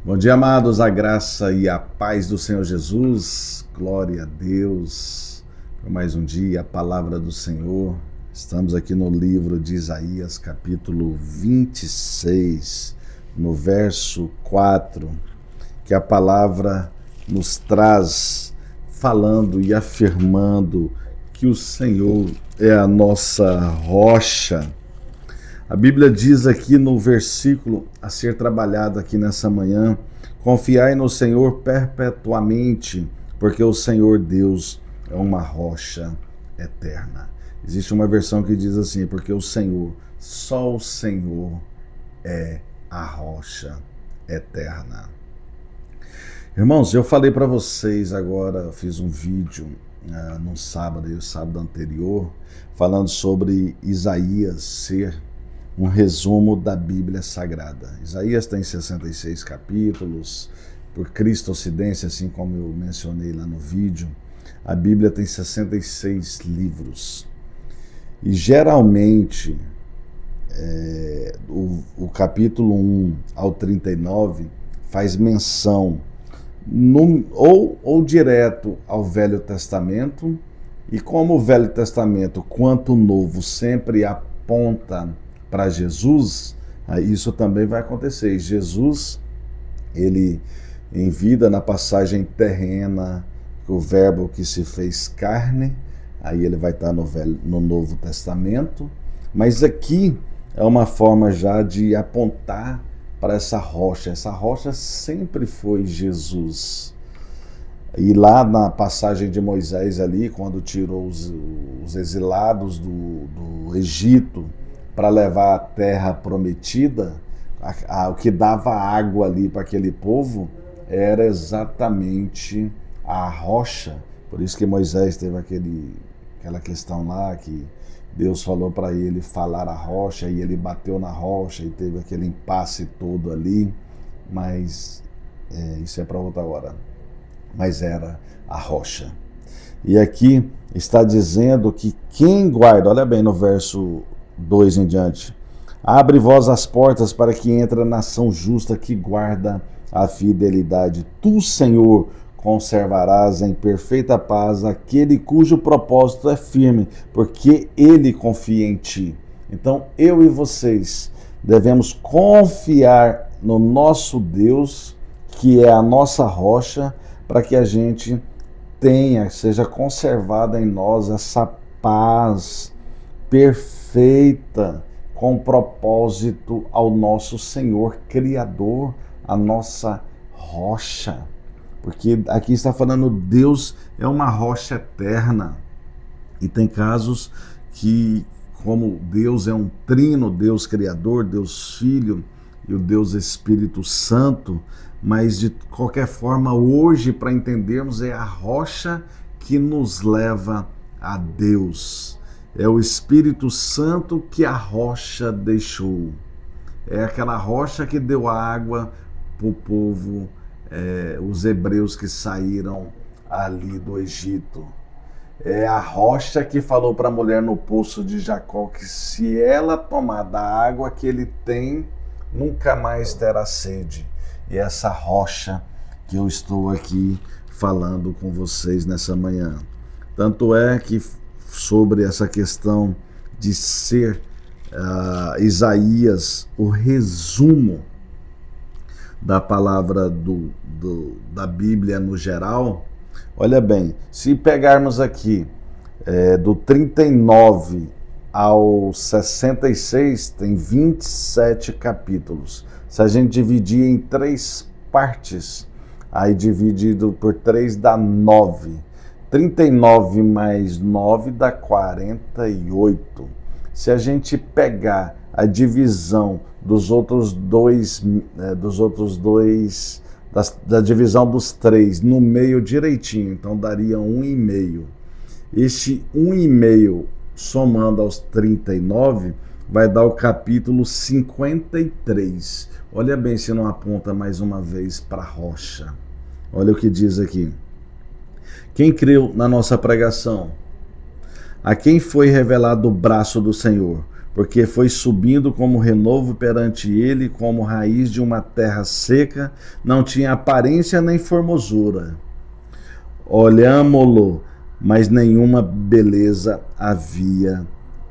Bom dia, amados, a graça e a paz do Senhor Jesus, glória a Deus, por mais um dia, a palavra do Senhor. Estamos aqui no livro de Isaías, capítulo 26, no verso 4, que a palavra nos traz falando e afirmando que o Senhor é a nossa rocha. A Bíblia diz aqui no versículo a ser trabalhado aqui nessa manhã: confiai no Senhor perpetuamente, porque o Senhor Deus é uma rocha eterna. Existe uma versão que diz assim: porque o Senhor, só o Senhor é a rocha eterna. Irmãos, eu falei para vocês agora, eu fiz um vídeo no sábado e o sábado anterior, falando sobre Isaías ser um resumo da Bíblia Sagrada. Isaías tem 66 capítulos, por cristocência, assim como eu mencionei lá no vídeo. A Bíblia tem 66 livros. E geralmente, o capítulo 1 ao 39 faz menção ou direto ao Velho Testamento, e como o Velho Testamento quanto o Novo sempre aponta para Jesus, isso também vai acontecer. Jesus, ele em vida, na passagem terrena, o verbo que se fez carne, aí ele vai estar no Novo Testamento, mas aqui é uma forma já de apontar para essa rocha. Essa rocha sempre foi Jesus. E lá na passagem de Moisés ali, quando tirou os exilados do Egito para levar a terra prometida, o que dava água ali para aquele povo era exatamente a rocha. Por isso que Moisés teve aquela questão lá que Deus falou para ele falar a rocha, e ele bateu na rocha e teve aquele impasse todo ali, mas isso é para outra hora. Mas era a rocha. E aqui está dizendo que quem guarda, olha bem no verso 2 em diante: abre vós as portas para que entre a nação justa que guarda a fidelidade. Tu, Senhor, conservarás em perfeita paz aquele cujo propósito é firme, porque ele confia em ti. Então, eu e vocês devemos confiar no nosso Deus, que é a nossa rocha, para que a gente seja conservada em nós essa paz perfeita, com propósito ao nosso Senhor Criador, a nossa rocha. Porque aqui está falando, Deus é uma rocha eterna. E tem casos que, como Deus é um trino, Deus Criador, Deus Filho e o Deus Espírito Santo, mas de qualquer forma, hoje, para entendermos, é a rocha que nos leva a Deus. É o Espírito Santo que a rocha deixou. É aquela rocha que deu água para o povo, os hebreus que saíram ali do Egito. É a rocha que falou para a mulher no poço de Jacó que se ela tomar da água que ele tem, nunca mais terá sede. E essa rocha que eu estou aqui falando com vocês nessa manhã. Tanto é que sobre essa questão de ser Isaías o resumo da palavra da Bíblia no geral, olha bem, se pegarmos aqui do 39 ao 66, tem 27 capítulos. Se a gente dividir em 3 partes, aí dividido por 3 dá 9. 39 mais 9 dá 48. Se a gente pegar a divisão dos outros dois, da divisão dos 3 no meio direitinho, então daria 1,5. Este 1,5 somando aos 39 vai dar o capítulo 53. Olha bem se não aponta mais uma vez para a rocha. Olha o que diz aqui. Quem creu na nossa pregação? A quem foi revelado o braço do Senhor? porque foi subindo como renovo perante ele, como raiz de uma terra seca, não tinha aparência nem formosura. Olhámo-lo, mas nenhuma beleza havia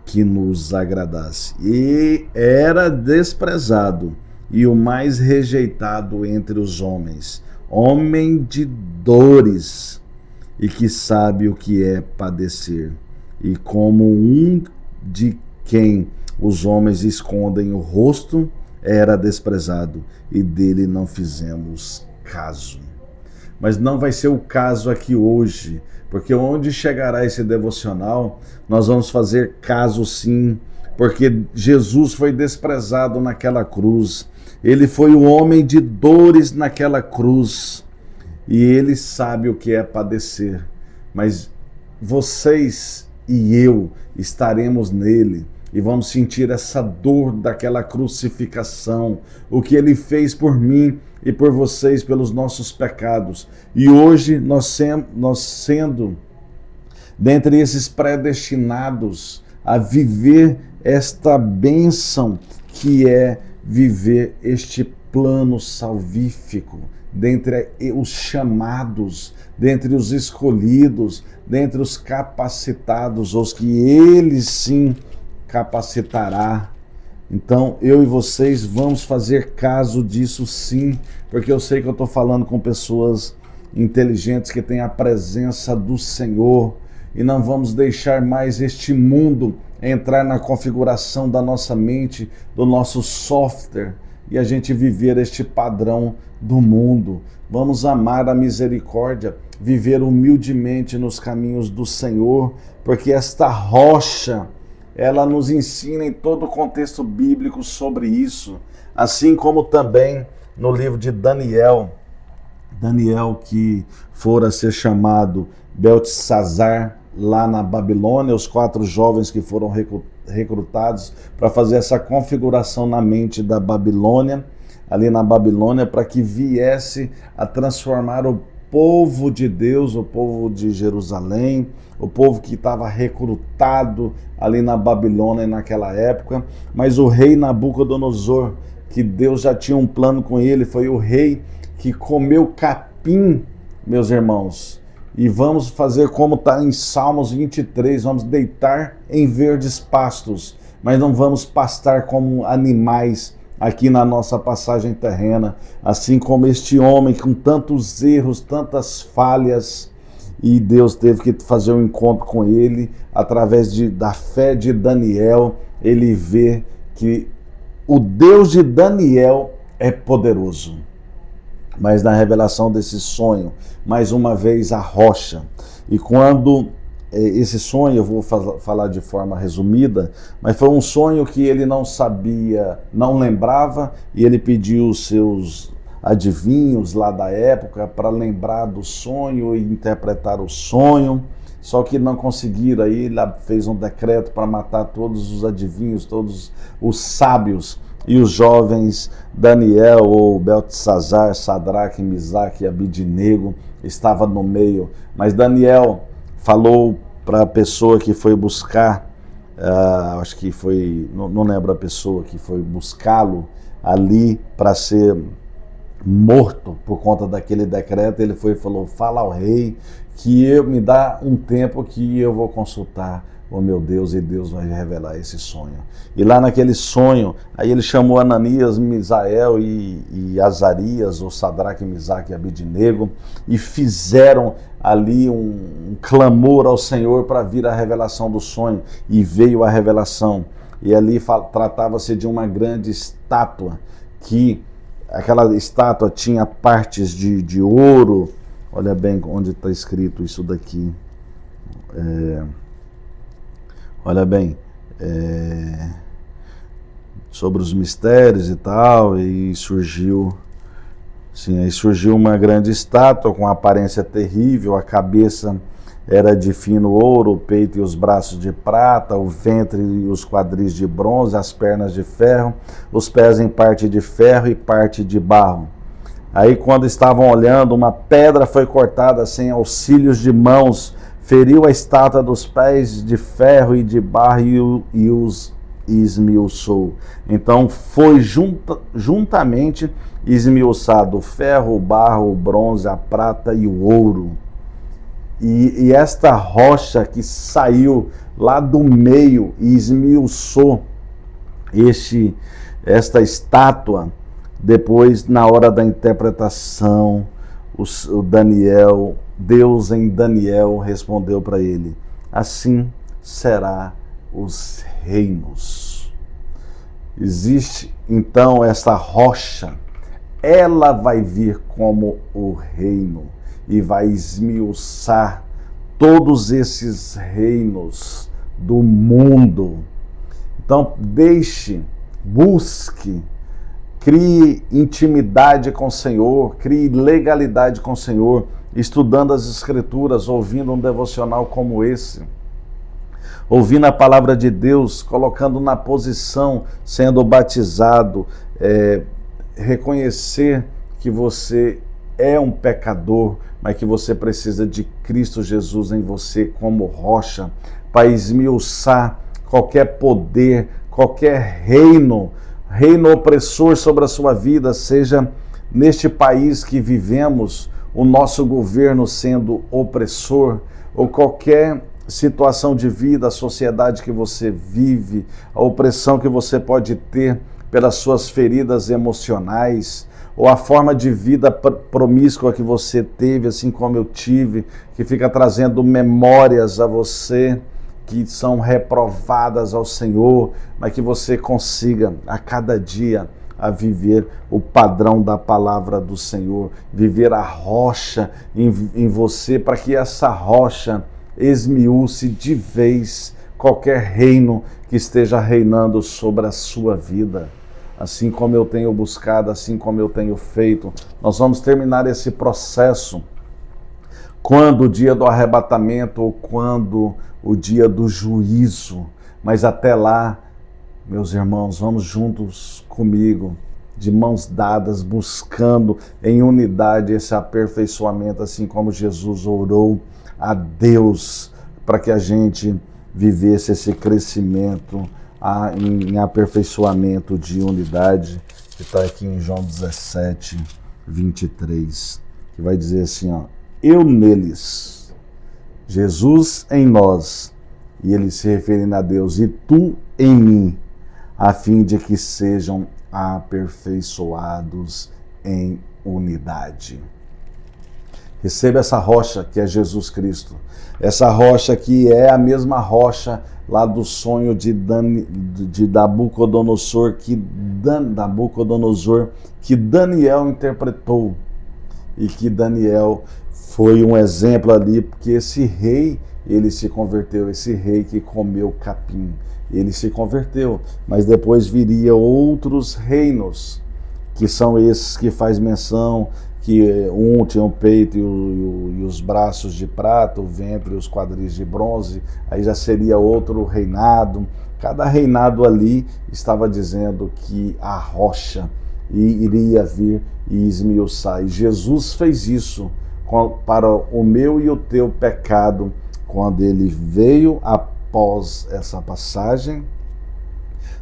que nos agradasse. E era desprezado e o mais rejeitado entre os homens, homem de dores, e que sabe o que é padecer, e como um de quem os homens escondem o rosto, era desprezado, e dele não fizemos caso. Mas não vai ser o caso aqui hoje, porque onde chegará esse devocional, nós vamos fazer caso sim, porque Jesus foi desprezado naquela cruz, ele foi o homem de dores naquela cruz, e ele sabe o que é padecer, mas vocês e eu estaremos nele, e vamos sentir essa dor daquela crucificação, o que ele fez por mim e por vocês, pelos nossos pecados. E hoje nós sendo dentre esses predestinados a viver esta bênção que é viver este plano salvífico, dentre os chamados, dentre os escolhidos, dentre os capacitados, os que ele sim capacitará. Então, eu e vocês vamos fazer caso disso sim, porque eu sei que eu estou falando com pessoas inteligentes que têm a presença do Senhor, e não vamos deixar mais este mundo entrar na configuração da nossa mente, do nosso software, e a gente viver este padrão do mundo. Vamos amar a misericórdia, viver humildemente nos caminhos do Senhor, porque esta rocha, ela nos ensina em todo o contexto bíblico sobre isso, assim como também no livro de Daniel que fora ser chamado Beltesazar lá na Babilônia, os 4 jovens que foram recrutados para fazer essa configuração na mente da Babilônia, ali na Babilônia, para que viesse a transformar o povo de Deus, o povo de Jerusalém, o povo que estava recrutado ali na Babilônia naquela época. Mas o rei Nabucodonosor, que Deus já tinha um plano com ele, foi o rei que comeu capim, meus irmãos. E vamos fazer como está em Salmos 23, vamos deitar em verdes pastos, mas não vamos pastar como animais aqui na nossa passagem terrena, assim como este homem com tantos erros, tantas falhas, e Deus teve que fazer um encontro com ele, através da fé de Daniel, ele vê que o Deus de Daniel é poderoso. Mas na revelação desse sonho, mais uma vez a rocha, e quando esse sonho, eu vou falar de forma resumida, mas foi um sonho que ele não sabia, não lembrava, e ele pediu os seus adivinhos lá da época para lembrar do sonho e interpretar o sonho, só que não conseguiram. Aí ele fez um decreto para matar todos os adivinhos, todos os sábios, e os jovens Daniel, ou Beltesazar, Sadraque, Misaque e Abidnego estava no meio. Mas Daniel falou para a pessoa que foi buscar, acho que foi, não lembro a pessoa que foi buscá-lo ali para ser morto por conta daquele decreto. Ele foi e falou: fala ao rei que me dá um tempo que eu vou consultar o meu Deus, e Deus vai revelar esse sonho. E lá naquele sonho, aí ele chamou Ananias, Misael e Azarias, ou Sadraque, Misaque e Abidnego, e fizeram ali um clamor ao Senhor para vir a revelação do sonho, e veio a revelação. E ali tratava-se de uma grande estátua, que aquela estátua tinha partes de ouro. Olha bem onde está escrito isso daqui. Olha bem, sobre os mistérios e tal, e surgiu uma grande estátua com aparência terrível. A cabeça era de fino ouro, o peito e os braços de prata, o ventre e os quadris de bronze, as pernas de ferro, os pés em parte de ferro e parte de barro. Aí, quando estavam olhando, uma pedra foi cortada sem auxílios de mãos, feriu a estátua dos pés de ferro e de barro, e e esmiuçou. Então foi juntamente esmiuçado o ferro, o barro, o bronze, a prata e o ouro. E esta rocha que saiu lá do meio e esmiuçou esta estátua, depois, na hora da interpretação, Deus em Daniel respondeu para ele: assim será os reinos. Existe então essa rocha, ela vai vir como o reino e vai esmiuçar todos esses reinos do mundo. Então, busque, crie intimidade com o Senhor, crie legalidade com o Senhor, estudando as Escrituras, ouvindo um devocional como esse, ouvindo a palavra de Deus, colocando na posição, sendo batizado, reconhecer que você é um pecador, mas que você precisa de Cristo Jesus em você como rocha, para esmiuçar qualquer poder, qualquer reino opressor sobre a sua vida, seja neste país que vivemos, o nosso governo sendo opressor, ou qualquer situação de vida, a sociedade que você vive, a opressão que você pode ter pelas suas feridas emocionais, ou a forma de vida promíscua que você teve, assim como eu tive, que fica trazendo memórias a você, que são reprovadas ao Senhor, mas que você consiga a cada dia a viver o padrão da palavra do Senhor, viver a rocha em você, para que essa rocha esmiúce de vez qualquer reino que esteja reinando sobre a sua vida. Assim como eu tenho buscado, assim como eu tenho feito, nós vamos terminar esse processo quando o dia do arrebatamento ou quando o dia do juízo. Mas até lá, meus irmãos, vamos juntos comigo, de mãos dadas, buscando em unidade esse aperfeiçoamento, assim como Jesus orou a Deus para que a gente vivesse esse crescimento em aperfeiçoamento de unidade, que está aqui em João 17, 23, que vai dizer assim, ó: eu neles, Jesus em nós, e ele se referindo a Deus, e tu em mim, a fim de que sejam aperfeiçoados em unidade. Receba essa rocha que é Jesus Cristo. Essa rocha que é a mesma rocha lá do sonho de Nabucodonosor, que Daniel interpretou. E que Daniel foi um exemplo ali, porque esse rei, ele se converteu, esse rei que comeu capim, ele se converteu, mas depois viria outros reinos, que são esses que faz menção, que um tinha o peito e os braços de prata, o ventre e os quadris de bronze, aí já seria outro reinado. Cada reinado ali estava dizendo que a rocha iria vir e esmiuçar. E Jesus fez isso para o meu e o teu pecado, quando ele veio após essa passagem,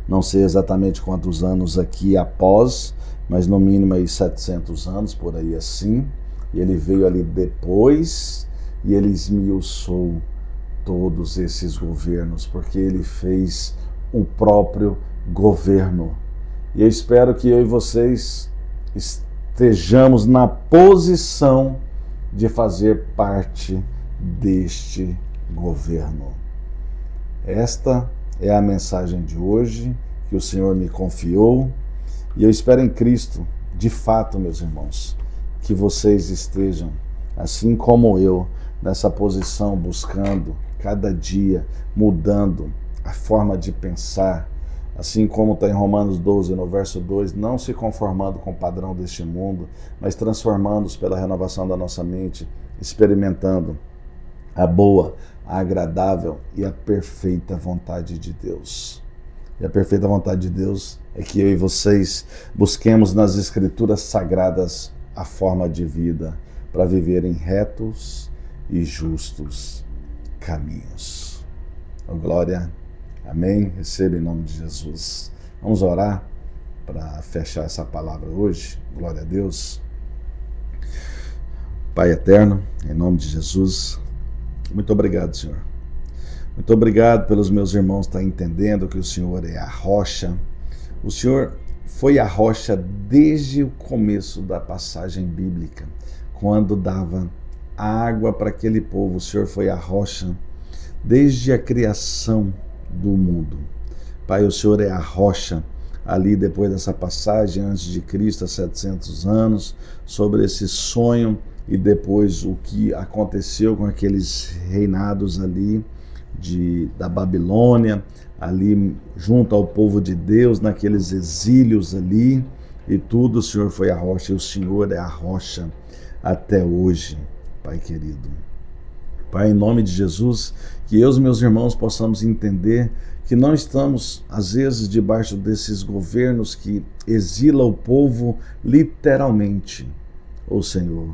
não sei exatamente quantos anos aqui após, mas no mínimo aí 700 anos, por aí assim, e ele veio ali depois e ele esmiuçou todos esses governos, porque ele fez o próprio governo. E eu espero que eu e vocês estejamos na posição de fazer parte deste governo. Esta é a mensagem de hoje que o Senhor me confiou, e eu espero em Cristo, de fato, meus irmãos, que vocês estejam, assim como eu, nessa posição, buscando cada dia, mudando a forma de pensar, assim como está em Romanos 12, no verso 2, não se conformando com o padrão deste mundo, mas transformando-os pela renovação da nossa mente, experimentando a boa, a agradável e a perfeita vontade de Deus. E a perfeita vontade de Deus é que eu e vocês busquemos nas Escrituras Sagradas a forma de vida para viverem retos e justos caminhos. Oh, glória Amém? Receba em nome de Jesus. Vamos orar para fechar essa palavra hoje. Glória a Deus. Pai eterno, em nome de Jesus, muito obrigado, Senhor. Muito obrigado pelos meus irmãos estarem entendendo que o Senhor é a rocha. O Senhor foi a rocha desde o começo da passagem bíblica, quando dava água para aquele povo. O Senhor foi a rocha desde a criação do mundo. Pai, o Senhor é a rocha ali depois dessa passagem, antes de Cristo, há 700 anos, sobre esse sonho e depois o que aconteceu com aqueles reinados ali da Babilônia, ali junto ao povo de Deus, naqueles exílios ali, e tudo, o Senhor foi a rocha, e o Senhor é a rocha até hoje, Pai querido. Pai, em nome de Jesus, que eu e os meus irmãos possamos entender que não estamos, às vezes, debaixo desses governos que exilam o povo literalmente, ô Senhor,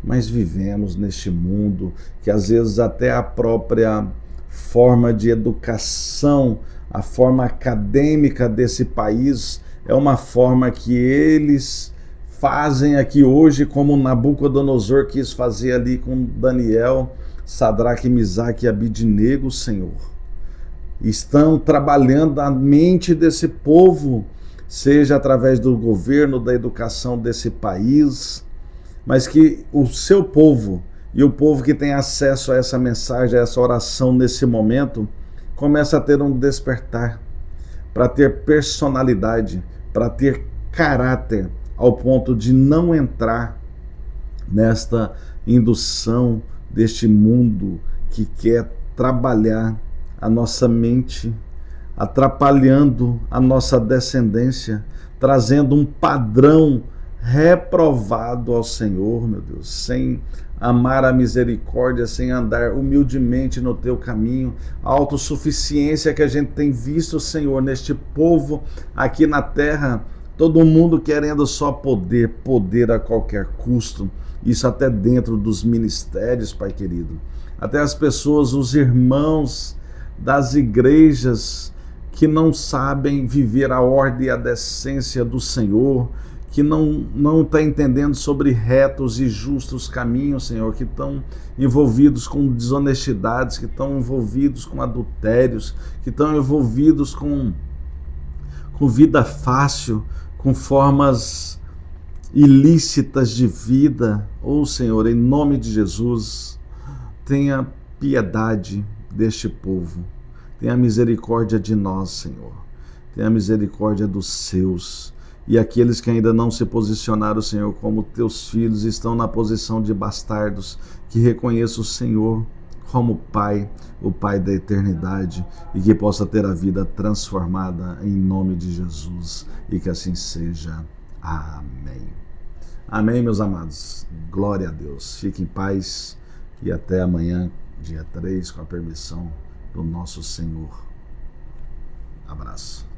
mas vivemos neste mundo que às vezes até a própria forma de educação, a forma acadêmica desse país é uma forma que eles fazem aqui hoje, como Nabucodonosor quis fazer ali com Daniel, Sadraque, Misaque e Abidnego, Senhor. Estão trabalhando a mente desse povo, seja através do governo, da educação desse país, mas que o seu povo e o povo que tem acesso a essa mensagem, a essa oração nesse momento, começa a ter um despertar, para ter personalidade, para ter caráter, ao ponto de não entrar nesta indução deste mundo que quer trabalhar a nossa mente, atrapalhando a nossa descendência, trazendo um padrão reprovado ao Senhor, meu Deus, sem amar a misericórdia, sem andar humildemente no teu caminho, a autossuficiência que a gente tem visto, Senhor, neste povo aqui na terra, todo mundo querendo só poder, poder a qualquer custo, isso até dentro dos ministérios, Pai querido, até as pessoas, os irmãos das igrejas que não sabem viver a ordem e a decência do Senhor, que não está entendendo sobre retos e justos caminhos, Senhor, que estão envolvidos com desonestidades, que estão envolvidos com adultérios, que estão envolvidos com vida fácil, com formas ilícitas de vida. Ô Senhor, em nome de Jesus, tenha piedade deste povo, tenha misericórdia de nós, Senhor, tenha misericórdia dos seus. E aqueles que ainda não se posicionaram, Senhor, como teus filhos, estão na posição de bastardos, que reconheça o Senhor como Pai, o Pai da eternidade, e que possa ter a vida transformada em nome de Jesus, e que assim seja. Amém. Amém, meus amados. Glória a Deus. Fique em paz e até amanhã, dia 3, com a permissão do nosso Senhor. Abraço.